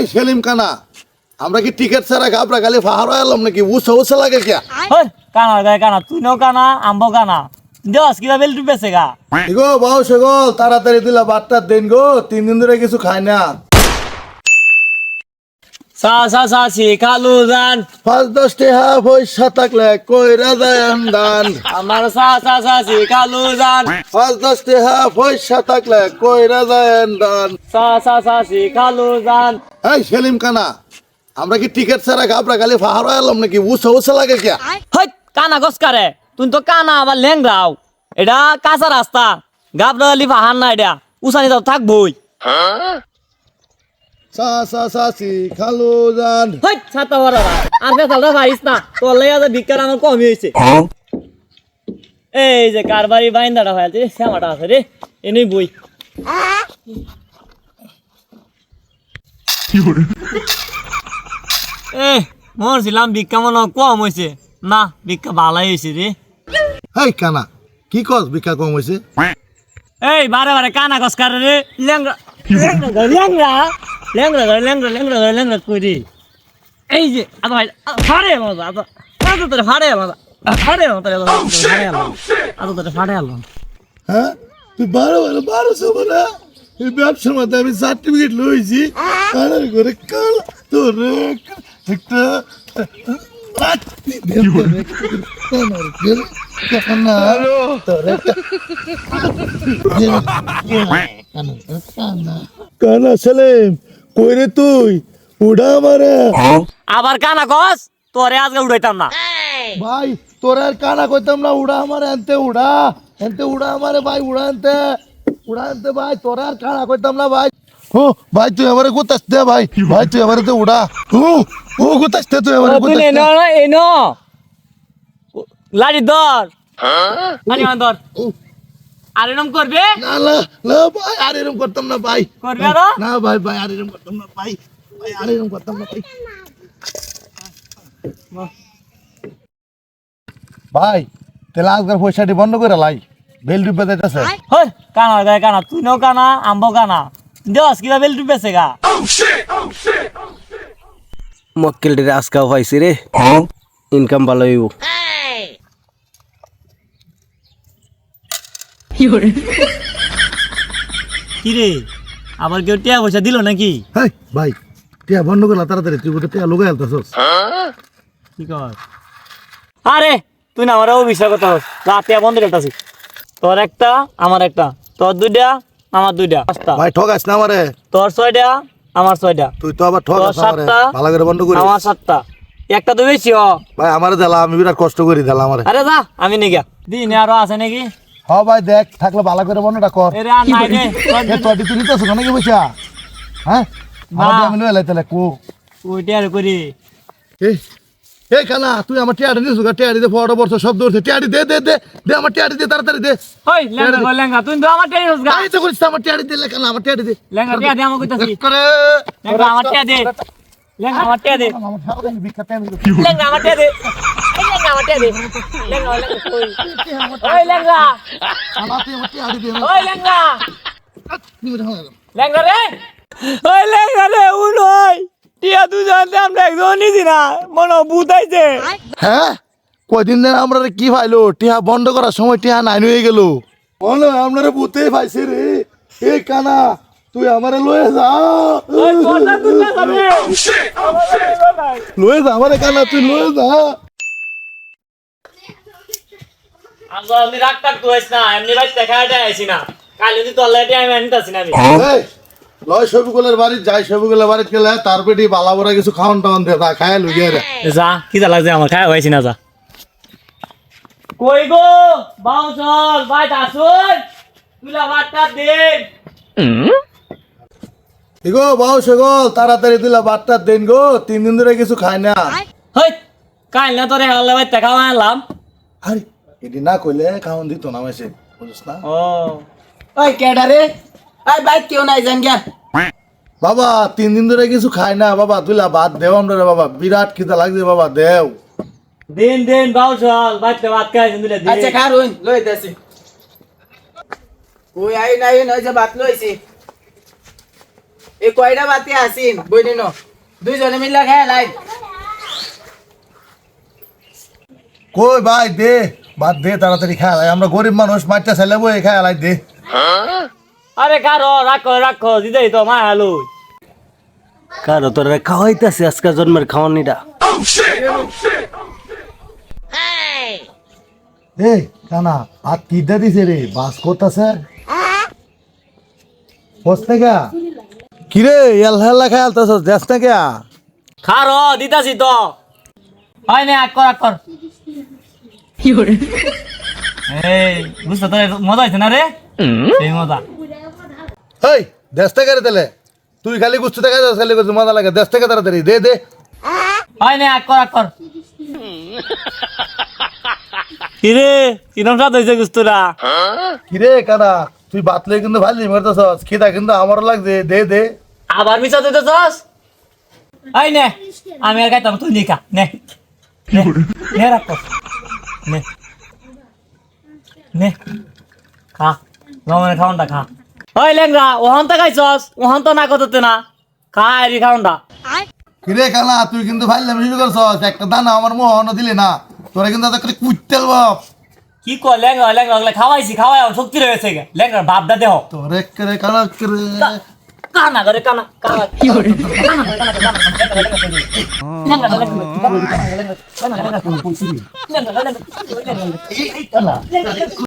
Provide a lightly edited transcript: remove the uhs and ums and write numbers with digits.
এই সেলিম কানা আমরা কি টিকিট ছাড়া গাবরা গালি ফাহার এলাম নাকি উৎসা উৎসা লাগে কে হই কানা গায় কানা তুই নো কানা আম্বো কানা দেওয়াস কিবা বেল টুপেছে গা গো বাউ সেগল তাড়াতাড়ি দিলা বাট্টার দিন গো 3 দিন ধরে কিছু খাই না সা সা সা সি খালু জান 5-10 টাকা পয়সা থাকলে কইরা যায় দান আমার সা সা সা সি খালু জান 5-10 টাকা পয়সা থাকলে কইরা যায় দান সা সা সা সি খালু জান এই সেলিম কানা আমরা কি টিকিট ছাড়া গাবরা গালি ফাহার এলাম নাকি উৎসা উৎসা লাগে কে হই কানা গসকারে তুই তো কানা আবার ল্যাংরাও এটা কাঁচা রাস্তা গাবরালি পাহাড় না এটা উসানি তো থাকবই সা সা সা সি খালু জান হই ছাতা বড় আর ফেসালটা পারিস না তোর লেগে যে ভিক্ষার আমার কমই হয়েছে এই যে কারবারি বাইন্দাটা হয়ে আছে শ্যামাটা আছে রে এনেই বই মরছিলাম ভিক্ষা মনে কম হয়েছে না ভিক্ষা ভালাই হয়েছে রে এই কানা কি কস ভিক্ষা কম হইছে এই বারে বারে কানা কসকার রে ল্যাংরা ল্যাংরা ল্যাংরা ল্যাংরা ল্যাংরা ল্যাংরা ল্যাংরা করি এই যে আদা ভাই ফাড়ে মজা আদা আদা তোরে ফাড়ে মজা ফাড়ে মজা ফাড়ে আলো আদা তোরে ফাড়ে আলো হ্যাঁ তুই 1200 বলে এই ব্যবসার মধ্যে আমি সার্টিফিকেট লইছি কানার করে কাল তোর একটা কানা সেলিম কইরে তুই উড়া মারে আবার কানা কস তোরে আজকে উড়াইতাম না ভাই তোর আর কানা কইতাম না উড়া আমারে এনতে উড়া আমারে ভাই উড়া আনতে ভাই তোর আর কানা কইতাম না ভাই ও ভাই তুই আমারে গুতাস দে ভাই তুই আমারে তো উড়া ও গুতাস দে তুই আমারে তুই গুতাস নে না এই নো লাড়ি ধর লাড়ি ধর আর এরকম করবে না না না ভাই আর এরকম করতাম না ভাই করবে আর না ভাই আর এরকম করতাম না ভাই আর এরকম করতাম না ভাই তেলা আজকাল পয়সাটি বন্ধ করে লাই বেল ডুবে যাইতেছে হই কানা গায় কানা তুই নো কানা আম্বো কানা দেওয়াস কিবা বেল টুপেছে গা মক্কেলটির আজকাও পাইছি রে ইনকাম ভালো হইব কি রে আবার কেউ টিয়া পয়সা দিল নাকি হেই ভাই টিয়া বন্ধ করলা তাড়াতাড়ি তুই বোধহয় টিয়া লুকাই আলতাছস কি কর আরে তুই না আমার অভিষেক কথা রাতে বন্ধ করতেছি তোর একটা আমার একটা তোর দুইটা আমার দুইটা পাঁচটা ভাই ঠগাস না আমারে তোর ছয়টা আমার ছয়টা তুই তো আবার তোর ঠগাস আমারে সাতটা ভালো করে বন্ধ করিস আমার সাতটা একটা তো বেশি ভাই আমারে দেলা আমি বিরাট কষ্ট করি দেলা আমারে আরে যা আমি নিগা দিন আরো আছে নাকি হ ভাই দেখ থাকলে ভালো করে বন্ধটা কর এরে আর নাই রে এ তুই তুই নিতেছ কেন কি পয়সা হ্যাঁ আমাদের আমি লইলাই তাহলে কো ওইটা আর করি এই কানা তুই আমার টিয়াড়ি দিস টিয়াড়ি দে ফটো বর্ষ শব্দ উঠছে টিয়াড়ি দে দে দে দে আমার টিয়াড়ি দে তাড়াতাড়ি দে ওই লেঙ্গা কই লেঙ্গা তুই তো আমার টিয়া দিস গা এই তো করিস আমার টিয়াড়ি দে কানা আমার টিয়াড়ি দে লেঙ্গা টিয়া দে আমাকে কইতাছি করে লেঙ্গা আমার টিয়া দে লেঙ্গা আমার টিয়া দে আমার সারা দিন ভিক্ষা টাইম লেঙ্গা আমার টিয়া দে এই লেঙ্গা আমার টিয়া দে লেঙ্গা ওই লেঙ্গা আমার টিয়াড়ি দে ওই লেঙ্গা লেঙ্গা রে ওই লেঙ্গা রে উনই টিয়া তুই জানতে আমরা একজন নিছি না মনে বুঝাইছে হ্যাঁ কয়দিন ধরে আমরা কি পাইলো টিহা বন্ধ করার সময় টিহা নাই হয়ে গেল বলো আমরা বুঝতেই পাইছি রে এই কানা তুই আমারে লয়ে যা ওই কথা তুই না যাবে লয়ে যা আমারে কানা তুই লয়ে যা আমি রাগ টাক তুইস না এমনি ভাই দেখাটা আইছি না কাল যদি তোর লাইটে আমি আনতাছি না আমি এই লয় সবগুলোর বাড়ি যাই সবগুলোর বাড়ি গেলে তার পেটি বালা বড়া কিছু খাওয়ান টাওয়ান দে তা খায় লুকিয়ে রে যা কি যা লাগছে আমার খাওয়া হয়েছি না যা কই গো বাউসল ভাই দাসুন তুলা বাটটা দে ইগো বাউ সেগল তাড়াতাড়ি দিলা বাট্টার দিন গো 3 দিন ধরে কিছু খাই না হই কাল না তোরে হাল্লা ভাই টাকা আনলাম আরে এটি না কইলে খাওয়ান দিত না মেসে বুঝছ না ও ওই কেডা রে আই বাইক কেউ নাই জান গিয়া বাবা 3 দিন ধরে কিছু খাই না বাবা তুইলা ভাত দেও আমরা রে বাবা বিরাট খিদা লাগছে বাবা দেও দিন দিন বাউসল ভাই ভাত খাই দিলে দে আচ্ছা খারুন লই দেছি ওই আই নাই নয় যে ভাত লইছি এই কয়টা বাতি আসিন বইনি ন দুইজনে মিলে খায় লাইট কই ভাই দে বাদ দে তাড়াতাড়ি খেয়ালাই আমরা গরিব মানুষ মাঠটা ছেলে বই খেয়ালাই দে আরে কারো রাখো রাখো দিদাই তো মা হ্যালো কারো তোরা খাওয়াইতেছে আজকে জন্মের খাওয়ানিটা এই কানা আর কিডা দিছে রে বাস করতেছে বসতে গা কিরে এলহেলা খেয়ালতেছস দেশ না কে খারো দিতাছি তো হয় না আকর আকর এই বুঝতে তো মজা হয়েছে না রে এই মজা এই দেশ থেকে রে তাহলে তুই খালি গুছতে দেখা যাস খালি গুছতে মজা লাগে দেশ থেকে তাড়াতাড়ি দে দে হয় না আকর আকর কিরে কিরম স্বাদ হয়েছে গুস্তরা কিরে কানা তুই বাতলে কিন্তু ভালি মারতেছস খিদা কিন্তু আমারও লাগছে দে দে আবার মিশা দিতে চাস আই নে আমি আর খাইতাম তুই নিকা নে নে নে রাখো নে নে খা রমের খাওনটা খা ওই লেংরা ওহন তো খাইছস ওহন তো না করতে না খা এরি খাওনটা কিরে কানা তুই কিন্তু ভালি শুরু করছস একটা দানা আমার মোহন দিলে না তোরা কিন্তু এত করে কুইতেল বাপ কি কর লেংরা লেংরা ওগুলা খাওয়াইছি খাওয়াই আমার শক্তি রয়েছে লেংরা ভাবটা দেহ তোরে করে কানা করে কানা করে কানা কানা কি করে কানা করে কানা লেংরা লেংরা লেংরা লেংরা লেংরা লেংরা লেংরা লেংরা লেংরা লেংরা লেংরা লেংরা লেংরা লেংরা